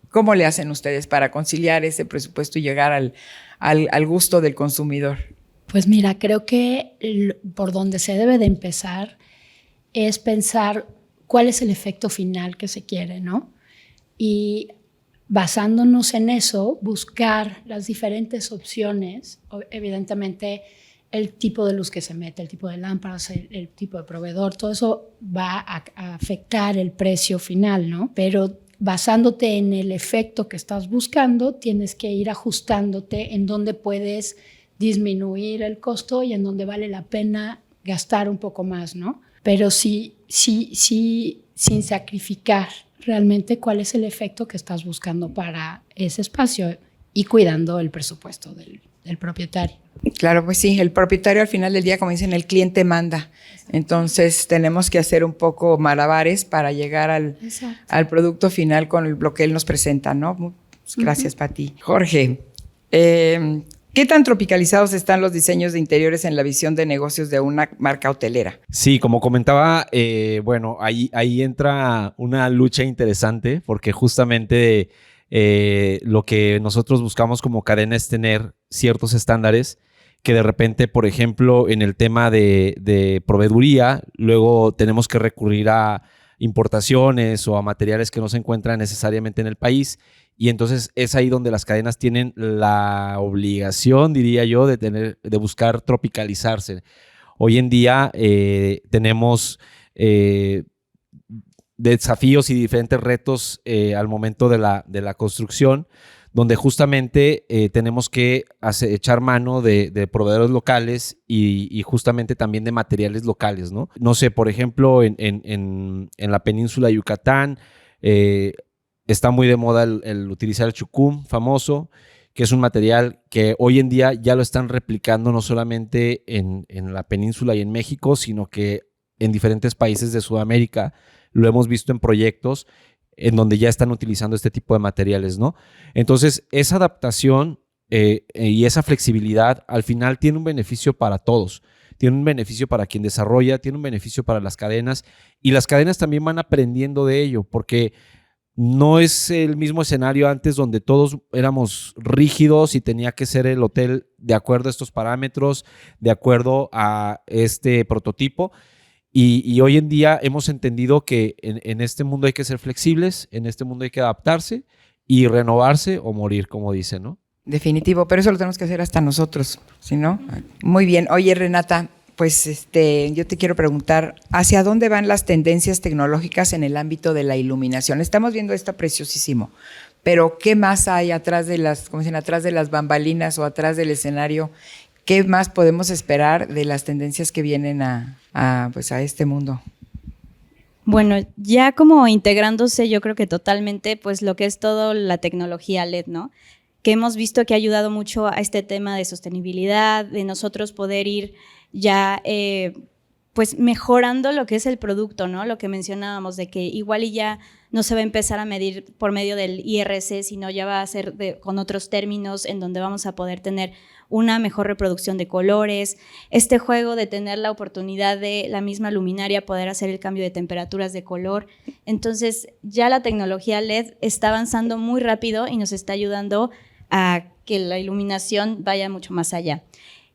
¿Cómo le hacen ustedes para conciliar ese presupuesto y llegar al gusto del consumidor? Pues mira, creo que por donde se debe de empezar es pensar cuál es el efecto final que se quiere, ¿no? Y basándonos en eso, buscar las diferentes opciones, evidentemente el tipo de luz que se mete, el tipo de lámparas, el tipo de proveedor, todo eso va a afectar el precio final, ¿no? Pero basándote en el efecto que estás buscando, tienes que ir ajustándote en dónde puedes disminuir el costo y en dónde vale la pena gastar un poco más, ¿no? Pero sí, sin sacrificar realmente cuál es el efecto que estás buscando para ese espacio y cuidando el presupuesto del propietario. Claro, pues sí, el propietario al final del día, como dicen, el cliente manda. Entonces tenemos que hacer un poco malabares para llegar al producto final con lo que él nos presenta, ¿no? Gracias, Pati. Jorge, ¿qué tan tropicalizados están los diseños de interiores en la visión de negocios de una marca hotelera? Sí, como comentaba, bueno, ahí entra una lucha interesante porque justamente lo que nosotros buscamos como cadena es tener ciertos estándares que de repente, por ejemplo, en el tema de proveeduría, luego tenemos que recurrir a importaciones o a materiales que no se encuentran necesariamente en el país. Y entonces es ahí donde las cadenas tienen la obligación, diría yo, de buscar tropicalizarse. Hoy en día tenemos desafíos y diferentes retos al momento de la construcción, donde justamente tenemos que echar mano de proveedores locales y justamente también de materiales locales, ¿no? No sé, por ejemplo, en la península de Yucatán está muy de moda el utilizar el chucum famoso, que es un material que hoy en día ya lo están replicando no solamente en la península y en México, sino que en diferentes países de Sudamérica. Lo hemos visto en proyectos en donde ya están utilizando este tipo de materiales, ¿no? Entonces, esa adaptación y esa flexibilidad al final tiene un beneficio para todos. Tiene un beneficio para quien desarrolla, tiene un beneficio para las cadenas y las cadenas también van aprendiendo de ello porque no es el mismo escenario antes donde todos éramos rígidos y tenía que ser el hotel de acuerdo a estos parámetros, de acuerdo a este prototipo. Y hoy en día hemos entendido que en este mundo hay que ser flexibles, en este mundo hay que adaptarse y renovarse o morir, como dicen, ¿no? Definitivo, pero eso lo tenemos que hacer hasta nosotros, ¿sí no? Muy bien. Oye, Renata, pues yo te quiero preguntar, ¿hacia dónde van las tendencias tecnológicas en el ámbito de la iluminación? Estamos viendo esto preciosísimo, pero ¿qué más hay atrás de atrás de las bambalinas o atrás del escenario? ¿Qué más podemos esperar de las tendencias que vienen a este mundo? Bueno, ya como integrándose, yo creo que totalmente, pues lo que es todo la tecnología LED, ¿no? Que hemos visto que ha ayudado mucho a este tema de sostenibilidad, de nosotros poder ir ya pues mejorando lo que es el producto, ¿no? Lo que mencionábamos de que igual y ya no se va a empezar a medir por medio del IRC, sino ya va a ser con otros términos en donde vamos a poder tener una mejor reproducción de colores, este juego de tener la oportunidad de la misma luminaria poder hacer el cambio de temperaturas de color. Entonces ya la tecnología LED está avanzando muy rápido y nos está ayudando a que la iluminación vaya mucho más allá.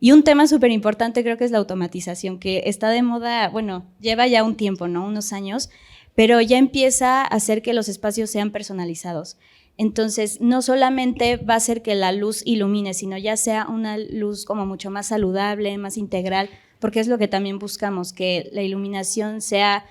Y un tema súper importante creo que es la automatización, que está de moda, bueno, lleva ya un tiempo, ¿no? Unos años, pero ya empieza a hacer que los espacios sean personalizados. Entonces, no solamente va a ser que la luz ilumine, sino ya sea una luz como mucho más saludable, más integral, porque es lo que también buscamos, que la iluminación sea,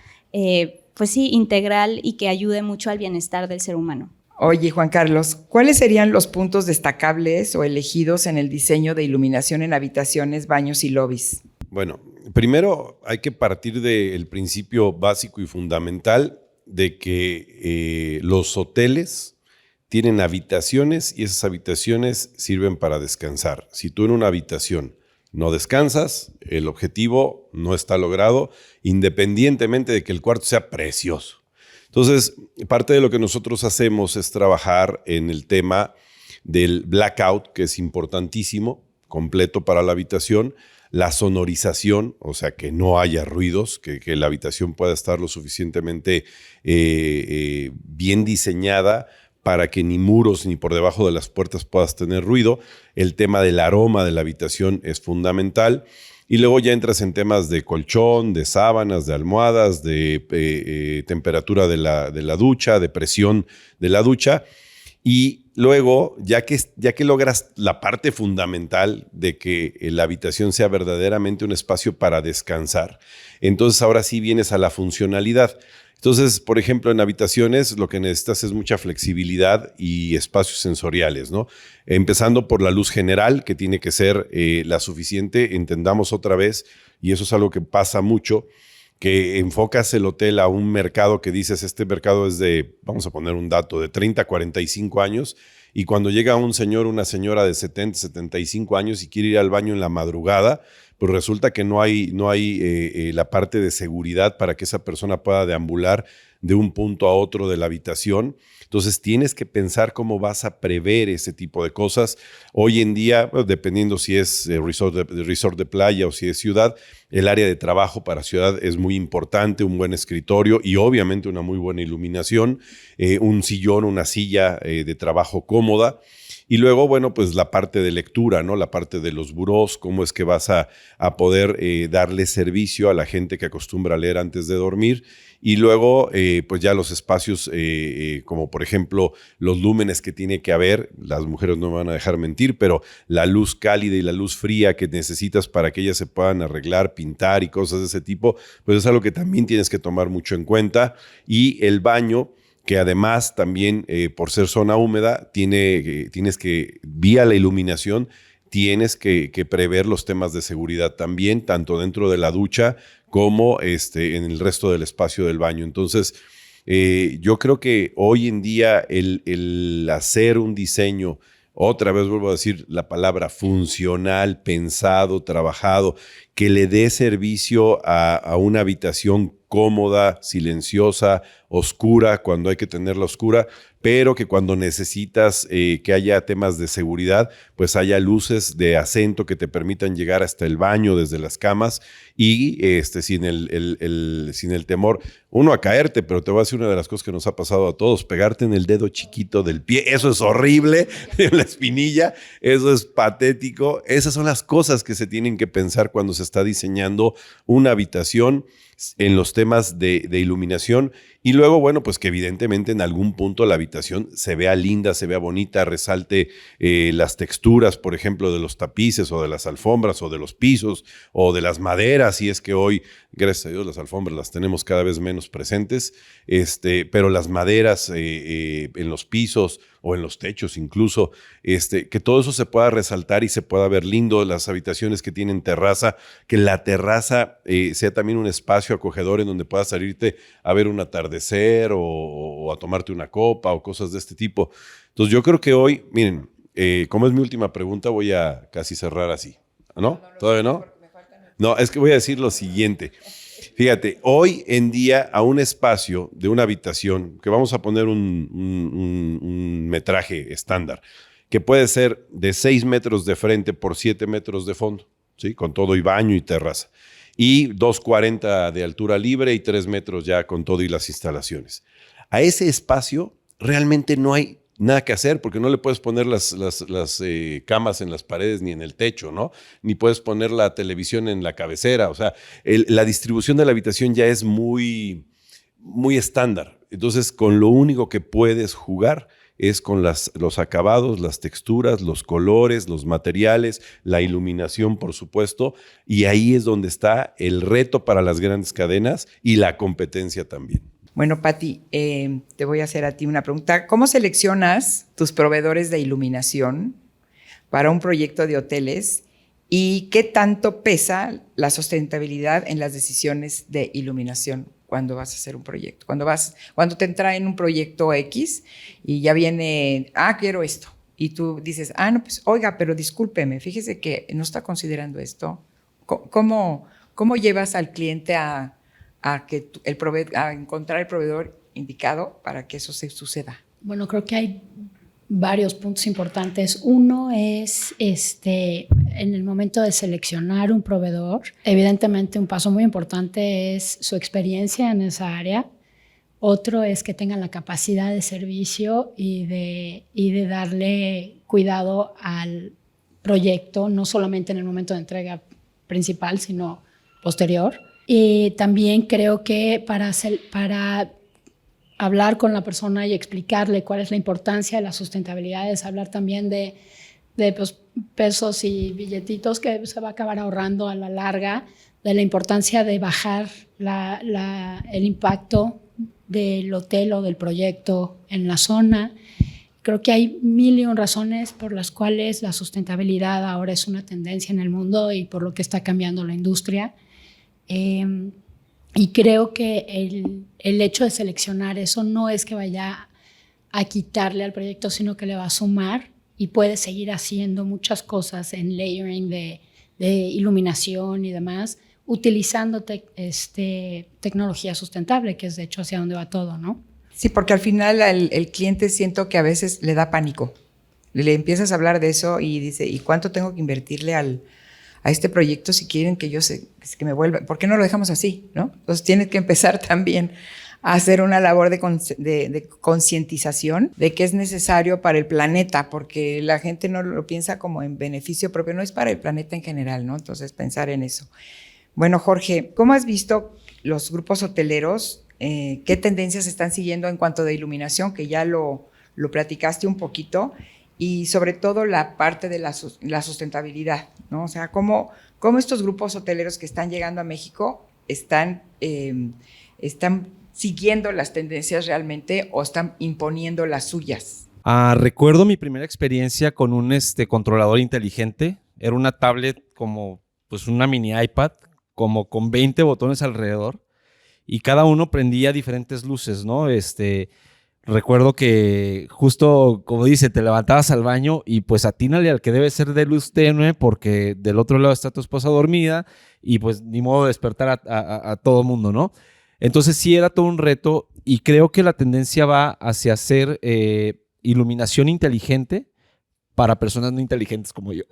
pues sí, integral y que ayude mucho al bienestar del ser humano. Oye, Juan Carlos, ¿cuáles serían los puntos destacables o elegidos en el diseño de iluminación en habitaciones, baños y lobbies? Bueno, primero hay que partir del principio básico y fundamental de que los hoteles tienen habitaciones y esas habitaciones sirven para descansar. Si tú en una habitación no descansas, el objetivo no está logrado, independientemente de que el cuarto sea precioso. Entonces, parte de lo que nosotros hacemos es trabajar en el tema del blackout, que es importantísimo, completo para la habitación, la sonorización, o sea, que no haya ruidos, que la habitación pueda estar lo suficientemente bien diseñada para que ni muros ni por debajo de las puertas puedas tener ruido. El tema del aroma de la habitación es fundamental. Y luego ya entras en temas de colchón, de sábanas, de almohadas, de temperatura de la ducha, de presión de la ducha. Y luego, ya que logras la parte fundamental de que la habitación sea verdaderamente un espacio para descansar, entonces ahora sí vienes a la funcionalidad. Entonces, por ejemplo, en habitaciones lo que necesitas es mucha flexibilidad y espacios sensoriales, ¿no? Empezando por la luz general, que tiene que ser la suficiente, entendamos otra vez, y eso es algo que pasa mucho, que enfocas el hotel a un mercado que dices, este mercado es de, vamos a poner un dato, de 30 a 45 años, y cuando llega un señor, una señora de 70, 75 años y quiere ir al baño en la madrugada, pues resulta que no hay la parte de seguridad para que esa persona pueda deambular de un punto a otro de la habitación. Entonces tienes que pensar cómo vas a prever ese tipo de cosas. Hoy en día, bueno, dependiendo si es resort de playa o si es ciudad, el área de trabajo para ciudad es muy importante, un buen escritorio y obviamente una muy buena iluminación, un sillón, una silla de trabajo cómoda. Y luego, bueno, pues la parte de lectura, ¿no? La parte de los burós, cómo es que vas a poder darle servicio a la gente que acostumbra a leer antes de dormir. Y luego, pues ya los espacios, como por ejemplo los lúmenes que tiene que haber, las mujeres no me van a dejar mentir, pero la luz cálida y la luz fría que necesitas para que ellas se puedan arreglar, pintar y cosas de ese tipo, pues es algo que también tienes que tomar mucho en cuenta. Y el baño, que además también por ser zona húmeda, tienes que, vía la iluminación, tienes que prever los temas de seguridad también, tanto dentro de la ducha como en el resto del espacio del baño. Entonces, yo creo que hoy en día el hacer un diseño, otra vez vuelvo a decir la palabra funcional, pensado, trabajado, que le dé servicio a una habitación cómoda, silenciosa, oscura, cuando hay que tenerla oscura, pero que cuando necesitas que haya temas de seguridad, pues haya luces de acento que te permitan llegar hasta el baño desde las camas y sin el temor, uno, a caerte, pero te voy a decir una de las cosas que nos ha pasado a todos, pegarte en el dedo chiquito del pie, eso es horrible, en la espinilla, eso es patético. Esas son las cosas que se tienen que pensar cuando se está diseñando una habitación en los temas de iluminación. Y luego, bueno, pues que evidentemente en algún punto la habitación se vea linda, se vea bonita, resalte las texturas, por ejemplo, de los tapices o de las alfombras o de los pisos o de las maderas, y es que hoy, gracias a Dios, las alfombras las tenemos cada vez menos presentes, pero las maderas en los pisos o en los techos incluso, que todo eso se pueda resaltar y se pueda ver lindo, las habitaciones que tienen terraza, que la terraza sea también un espacio acogedor en donde puedas salirte a ver un atardecer o a tomarte una copa o cosas de este tipo. Entonces yo creo que hoy, miren, como es mi última pregunta, voy a casi cerrar así. ¿No? ¿Todavía no? No, es que voy a decir lo siguiente. Fíjate, hoy en día a un espacio de una habitación, que vamos a poner un metraje estándar, que puede ser de 6 metros de frente por 7 metros de fondo, ¿sí? Con todo y baño y terraza. Y 2.40 de altura libre y 3 metros ya con todo y las instalaciones. A ese espacio realmente no hay nada que hacer porque no le puedes poner las camas en las paredes ni en el techo, ¿no? Ni puedes poner la televisión en la cabecera. O sea, la distribución de la habitación ya es muy, muy estándar. Entonces, con lo único que puedes jugar es con los acabados, las texturas, los colores, los materiales, la iluminación, por supuesto, y ahí es donde está el reto para las grandes cadenas y la competencia también. Bueno, Pati, te voy a hacer a ti una pregunta. ¿Cómo seleccionas tus proveedores de iluminación para un proyecto de hoteles y qué tanto pesa la sustentabilidad en las decisiones de iluminación cuando vas a hacer un proyecto? Cuando te traen un proyecto X y ya viene, quiero esto. Y tú dices, no, pues oiga, pero discúlpeme, fíjese que no está considerando esto. ¿Cómo llevas al cliente a encontrar el proveedor indicado para que eso se suceda? Bueno, creo que hay varios puntos importantes. Uno es en el momento de seleccionar un proveedor, evidentemente un paso muy importante es su experiencia en esa área. Otro es que tengan la capacidad de servicio y de darle cuidado al proyecto, no solamente en el momento de entrega principal, sino posterior. Y también creo que para hablar con la persona y explicarle cuál es la importancia de la sustentabilidad, es hablar también de pues, pesos y billetitos que se va a acabar ahorrando a la larga, de la importancia de bajar el impacto del hotel o del proyecto en la zona. Creo que hay mil y un razones por las cuales la sustentabilidad ahora es una tendencia en el mundo y por lo que está cambiando la industria. Y creo que el hecho de seleccionar eso no es que vaya a quitarle al proyecto, sino que le va a sumar y puede seguir haciendo muchas cosas en layering de iluminación y demás, utilizando tecnología sustentable, que es de hecho hacia donde va todo, ¿no? Sí, porque al final el cliente siento que a veces le da pánico. Le empiezas a hablar de eso y dice, ¿y cuánto tengo que invertirle a este proyecto si quieren que que me vuelva? ¿Por qué no lo dejamos así, no? Entonces tienes que empezar también a hacer una labor de concientización de que es necesario para el planeta, porque la gente no lo piensa como en beneficio propio, no es para el planeta en general, ¿no? Entonces pensar en eso. Bueno, Jorge, ¿cómo has visto los grupos hoteleros? ¿Qué tendencias están siguiendo en cuanto de iluminación? Que ya lo platicaste un poquito. Y sobre todo la parte de la sustentabilidad, ¿no? O sea, ¿cómo estos grupos hoteleros que están llegando a México están siguiendo las tendencias realmente o están imponiendo las suyas? Recuerdo mi primera experiencia con un controlador inteligente. Era una tablet como pues una mini iPad, como con 20 botones alrededor, y cada uno prendía diferentes luces, ¿no? Recuerdo que justo, como dice, te levantabas al baño y pues atínale al que debe ser de luz tenue porque del otro lado está tu esposa dormida y pues ni modo de despertar a todo mundo, ¿no? Entonces sí era todo un reto y creo que la tendencia va hacia hacer iluminación inteligente para personas no inteligentes como yo.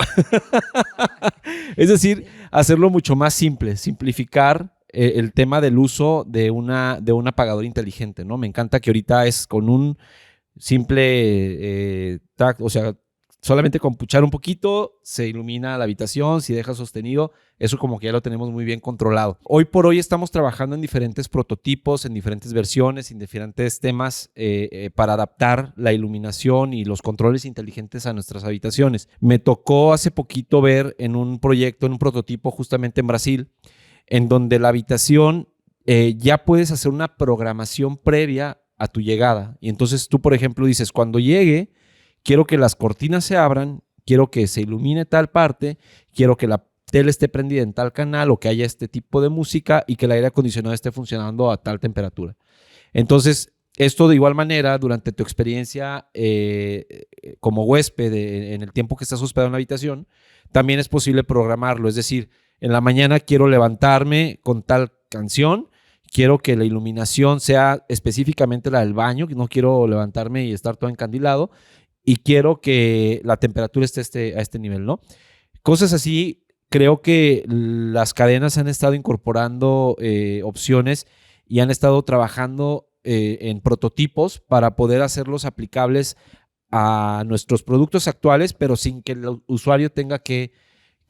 Es decir, hacerlo mucho más simple, simplificar el tema del uso de un apagador inteligente, ¿no? Me encanta que ahorita es con un simple o sea, solamente con puchar un poquito se ilumina la habitación, si deja sostenido, eso como que ya lo tenemos muy bien controlado. Hoy por hoy estamos trabajando en diferentes prototipos, en diferentes versiones, en diferentes temas para adaptar la iluminación y los controles inteligentes a nuestras habitaciones. Me tocó hace poquito ver en un proyecto, en un prototipo justamente en Brasil, en donde la habitación ya puedes hacer una programación previa a tu llegada. Y entonces tú, por ejemplo, dices, cuando llegue, quiero que las cortinas se abran, quiero que se ilumine tal parte, quiero que la tele esté prendida en tal canal o que haya este tipo de música y que el aire acondicionado esté funcionando a tal temperatura. Entonces, esto de igual manera, durante tu experiencia como huésped en el tiempo que estás hospedado en la habitación, también es posible programarlo. Es decir, en la mañana quiero levantarme con tal canción, quiero que la iluminación sea específicamente la del baño, no quiero levantarme y estar todo encandilado, y quiero que la temperatura esté a este nivel, ¿no? Cosas así, creo que las cadenas han estado incorporando opciones y han estado trabajando en prototipos para poder hacerlos aplicables a nuestros productos actuales, pero sin que el usuario tenga que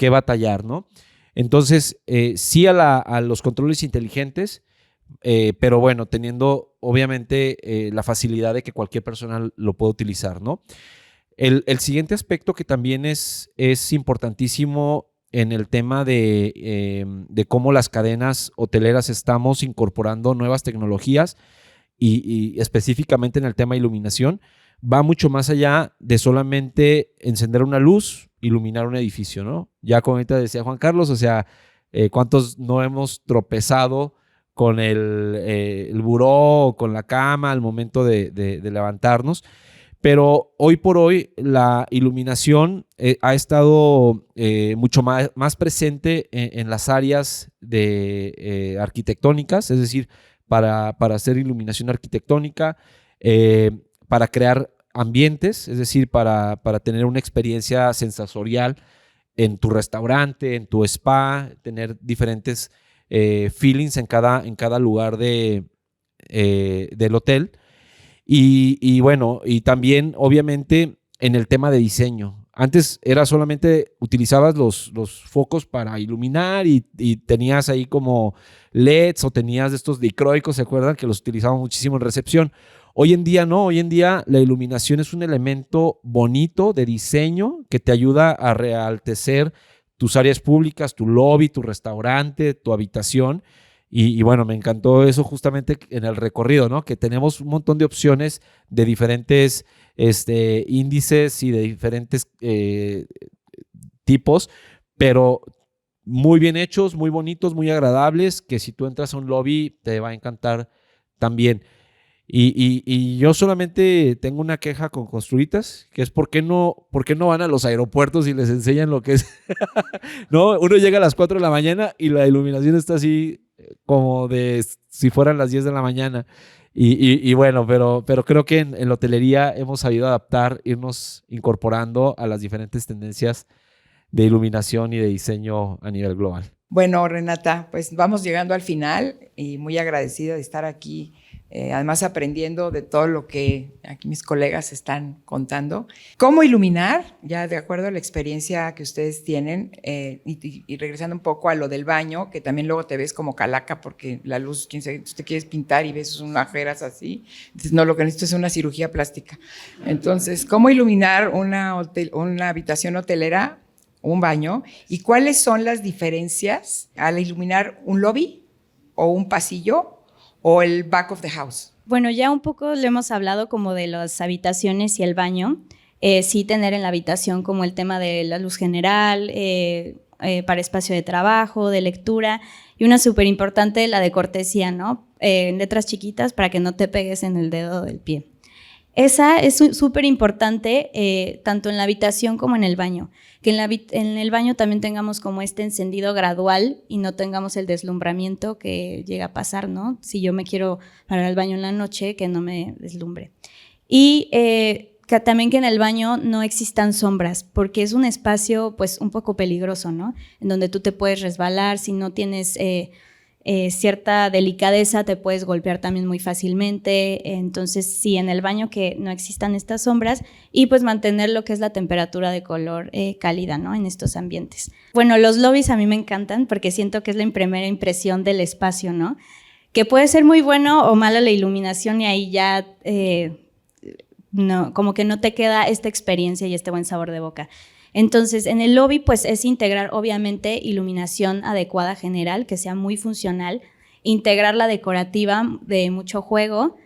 batallar, ¿no? Entonces, sí a los controles inteligentes, pero bueno, teniendo obviamente la facilidad de que cualquier persona lo pueda utilizar, ¿no? El siguiente aspecto que también es importantísimo en el tema de cómo las cadenas hoteleras estamos incorporando nuevas tecnologías y específicamente en el tema de iluminación, va mucho más allá de solamente encender una luz, iluminar un edificio, ¿no? Ya como ahorita decía Juan Carlos, o sea, ¿cuántos no hemos tropezado con el buró o con la cama al momento de levantarnos? Pero hoy por hoy la iluminación ha estado mucho más presente en las áreas arquitectónicas, es decir, para hacer iluminación arquitectónica, para crear ambientes, es decir, para tener una experiencia sensorial en tu restaurante, en tu spa, tener diferentes feelings en cada lugar del hotel. Y bueno, y también obviamente en el tema de diseño. Antes era solamente utilizabas los focos para iluminar y tenías ahí como LEDs o tenías estos dicroicos, ¿se acuerdan? Que los utilizaban muchísimo en recepción. Hoy en día no, hoy en día la iluminación es un elemento bonito de diseño que te ayuda a realtecer tus áreas públicas, tu lobby, tu restaurante, tu habitación. Y bueno, me encantó eso justamente en el recorrido, ¿no? Que tenemos un montón de opciones de diferentes índices y de diferentes tipos, pero muy bien hechos, muy bonitos, muy agradables, que si tú entras a un lobby te va a encantar también. Y yo solamente tengo una queja con Construitas, que es ¿por qué no van a los aeropuertos y les enseñan lo que es? No, uno llega a las 4 de la mañana y la iluminación está así como de si fueran las 10 de la mañana. Y bueno, pero creo que en la hotelería hemos sabido adaptar, irnos incorporando a las diferentes tendencias de iluminación y de diseño a nivel global. Bueno, Renata, pues vamos llegando al final y muy agradecida de estar aquí, además aprendiendo de todo lo que aquí mis colegas están contando. ¿Cómo iluminar? Ya de acuerdo a la experiencia que ustedes tienen, y regresando un poco a lo del baño, que también luego te ves como calaca porque la luz, quién sabe, tú te quieres pintar y ves unas agujeras así. Entonces, no, lo que necesito es una cirugía plástica. Entonces, ¿cómo iluminar una habitación hotelera? Un baño, y cuáles son las diferencias al iluminar un lobby o un pasillo o el back of the house. Bueno, ya un poco lo hemos hablado como de las habitaciones y el baño. Sí tener en la habitación como el tema de la luz general, para espacio de trabajo, de lectura, y una súper importante, la de cortesía, ¿no? En letras chiquitas para que no te pegues en el dedo del pie. Esa es súper importante, tanto en la habitación como en el baño. Que en el baño también tengamos como este encendido gradual y no tengamos el deslumbramiento que llega a pasar, ¿no? Si yo me quiero parar al baño en la noche, que no me deslumbre. Y que también que en el baño no existan sombras, porque es un espacio pues un poco peligroso, ¿no? En donde tú te puedes resbalar, si no tienes cierta delicadeza te puedes golpear también muy fácilmente. Entonces sí, en el baño que no existan estas sombras y pues mantener lo que es la temperatura de color cálida, ¿no? En estos ambientes. Bueno, los lobbies a mí me encantan porque siento que es la primera impresión del espacio, ¿no? Que puede ser muy bueno o mala la iluminación y ahí ya no, como que no te queda esta experiencia y este buen sabor de boca. Entonces, en el lobby, pues es integrar obviamente iluminación adecuada general, que sea muy funcional, integrar la decorativa de mucho juego,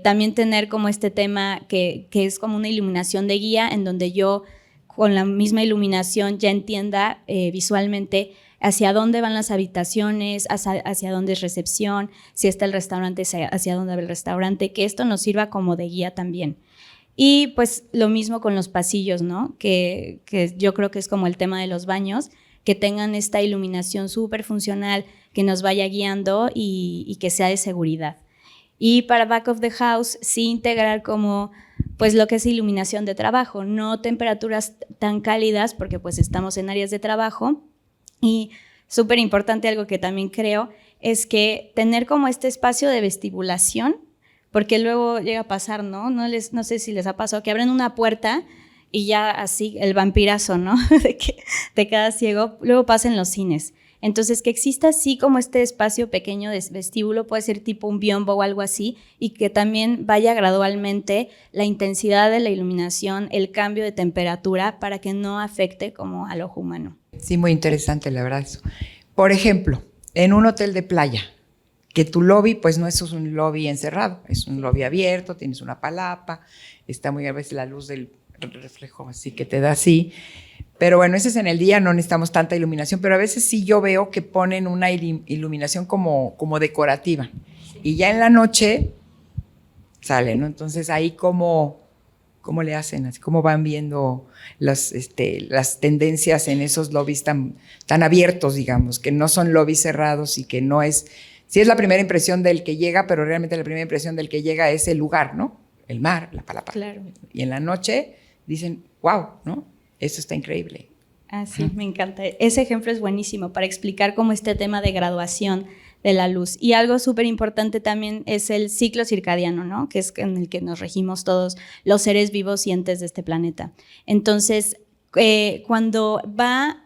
también tener como este tema que es como una iluminación de guía, en donde yo con la misma iluminación ya entienda visualmente hacia dónde van las habitaciones, hacia dónde es recepción, si está el restaurante, hacia dónde va el restaurante, que esto nos sirva como de guía también. Y pues lo mismo con los pasillos, ¿no? Que yo creo que es como el tema de los baños, que tengan esta iluminación súper funcional, que nos vaya guiando y que sea de seguridad. Y para back of the house, sí integrar como pues lo que es iluminación de trabajo, no temperaturas tan cálidas porque pues estamos en áreas de trabajo. Y súper importante, algo que también creo, es que tener como este espacio de vestibulación, porque luego llega a pasar, ¿no? No sé si les ha pasado que abren una puerta y ya así el vampirazo, ¿no? de que te quedas ciego. Luego pasa en los cines. Entonces, que exista así como este espacio pequeño de vestíbulo, puede ser tipo un biombo o algo así, y que también vaya gradualmente la intensidad de la iluminación, el cambio de temperatura, para que no afecte como al ojo humano. Sí, muy interesante, la verdad, eso. Por ejemplo, en un hotel de playa, que tu lobby, pues no es un lobby encerrado, es un lobby abierto, tienes una palapa, está muy a veces la luz del reflejo así que te da así, pero bueno, ese es en el día, no necesitamos tanta iluminación, pero a veces sí yo veo que ponen una iluminación como decorativa, y ya en la noche sale, ¿no? Entonces ahí ¿cómo le hacen? Así, ¿cómo van viendo las tendencias en esos lobbies tan abiertos, digamos, que no son lobbies cerrados y que no es... Sí es la primera impresión del que llega, pero realmente la primera impresión del que llega es el lugar, ¿no? El mar, la palapa. Claro. Y en la noche dicen, wow, ¿no? Eso está increíble. Ah, sí, me encanta. Ese ejemplo es buenísimo para explicar cómo este tema de graduación de la luz. Y algo súper importante también es el ciclo circadiano, ¿no? Que es en el que nos regimos todos los seres vivos y entes de este planeta. Entonces, cuando va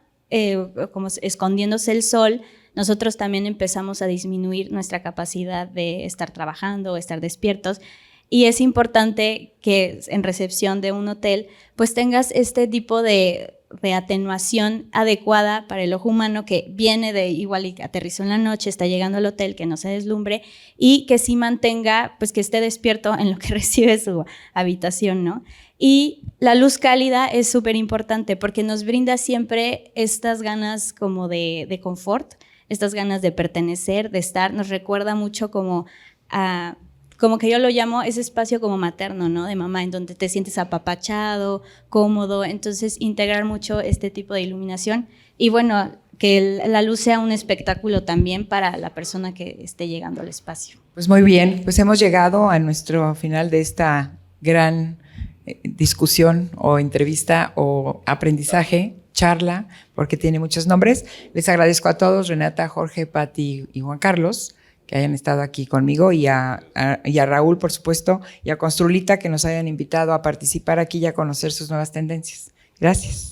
como escondiéndose el sol, nosotros también empezamos a disminuir nuestra capacidad de estar trabajando o estar despiertos. Y es importante que en recepción de un hotel pues tengas este tipo de de atenuación adecuada para el ojo humano, que viene de igual y aterrizó en la noche, está llegando al hotel, que no se deslumbre y que sí mantenga, pues que esté despierto en lo que recibe su habitación, ¿no? Y la luz cálida es súper importante porque nos brinda siempre estas ganas como de confort, estas ganas de pertenecer, de estar, nos recuerda mucho como a... como que yo lo llamo ese espacio como materno, ¿no? De mamá, en donde te sientes apapachado, cómodo. Entonces, integrar mucho este tipo de iluminación. Y bueno, que la luz sea un espectáculo también para la persona que esté llegando al espacio. Pues muy bien, pues hemos llegado a nuestro final de esta gran discusión o entrevista o aprendizaje, charla, porque tiene muchos nombres. Les agradezco a todos, Renata, Jorge, Pati y Juan Carlos, que hayan estado aquí conmigo, y a Raúl, por supuesto, y a Construlita, que nos hayan invitado a participar aquí y a conocer sus nuevas tendencias. Gracias.